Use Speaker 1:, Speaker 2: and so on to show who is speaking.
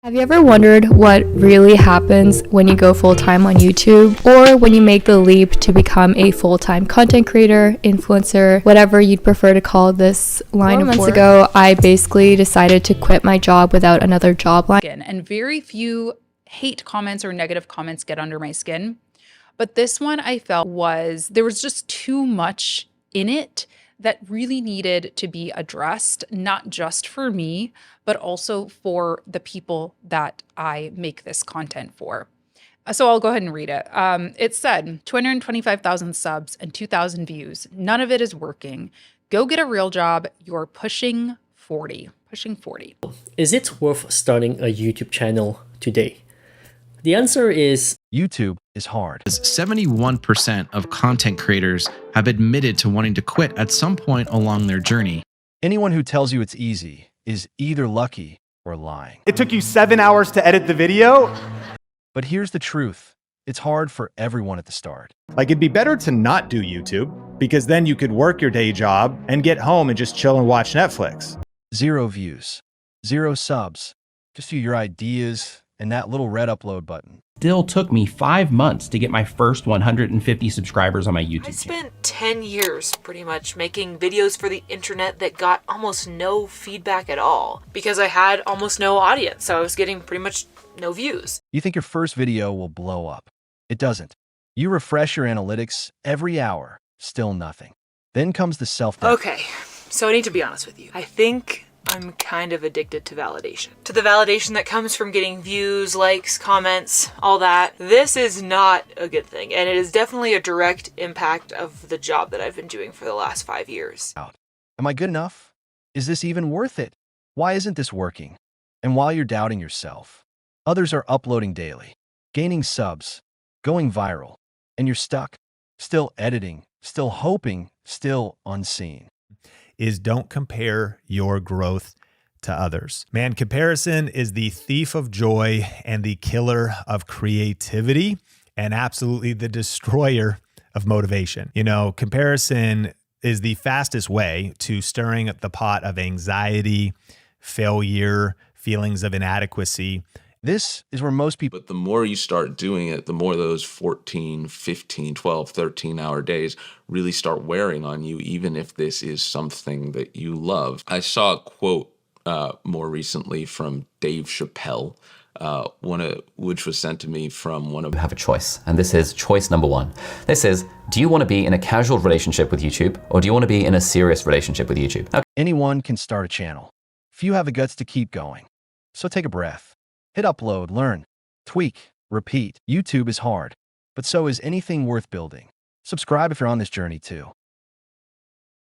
Speaker 1: Have you ever wondered what really happens when you go full-time on YouTube, or when you make the leap to become a full-time content creator, influencer, whatever you'd prefer to call this line of work? 4 months ago, I basically decided to quit my job without another job line.
Speaker 2: And very few hate comments or negative comments get under my skin. But this one I felt there was just too much in it that really needed to be addressed, not just for me, but also for the people that I make this content for. So I'll go ahead and read it. It said, 225,000 subs and 2,000 views. None of it is working. Go get a real job. You're pushing 40. Pushing 40.
Speaker 3: Is it worth starting a YouTube channel today? The answer is
Speaker 4: YouTube is hard.
Speaker 5: 71% of content creators have admitted to wanting to quit at some point along their journey.
Speaker 4: Anyone who tells you it's easy is either lucky or lying.
Speaker 6: It took you 7 hours to edit the video.
Speaker 4: But here's the truth. It's hard for everyone at the start.
Speaker 6: Like, it'd be better to not do YouTube, because then you could work your day job and get home and just chill and watch Netflix.
Speaker 4: 0 views, 0 subs, just your ideas and that little red upload button.
Speaker 7: Still took me 5 months to get my first 150 subscribers on my YouTube channel.
Speaker 8: I spent 10 years pretty much making videos for the internet that got almost no feedback at all because I had almost no audience, so I was getting pretty much no views.
Speaker 4: You think your first video will blow up. It doesn't. You refresh your analytics every hour, still nothing. Then comes the self-doubt.
Speaker 8: Okay, so I need to be honest with you. I think I'm kind of addicted to validation. To the validation that comes from getting views, likes, comments, all that. This is not a good thing, and it is definitely a direct impact of the job that I've been doing for the last 5 years.
Speaker 4: Am I good enough? Is this even worth it? Why isn't this working? And while you're doubting yourself, others are uploading daily, gaining subs, going viral, and you're stuck, still editing, still hoping, still unseen.
Speaker 9: Is don't compare your growth to others. Man, comparison is the thief of joy and the killer of creativity, and absolutely the destroyer of motivation. You know, comparison is the fastest way to stirring up the pot of anxiety, failure, feelings of inadequacy.
Speaker 4: This is where most people...
Speaker 10: But the more you start doing it, the more those 14, 15, 12, 13-hour days really start wearing on you, even if this is something that you love. I saw a quote more recently from Dave Chappelle, which was sent to me from one of...
Speaker 11: You have a choice, and this is choice number 1. This is, do you want to be in a casual relationship with YouTube, or do you want to be in a serious relationship with YouTube? Okay.
Speaker 4: Anyone can start a channel. Few have the guts to keep going. So take a breath. Hit upload, learn, tweak, repeat. YouTube is hard, but so is anything worth building. Subscribe if you're on this journey too.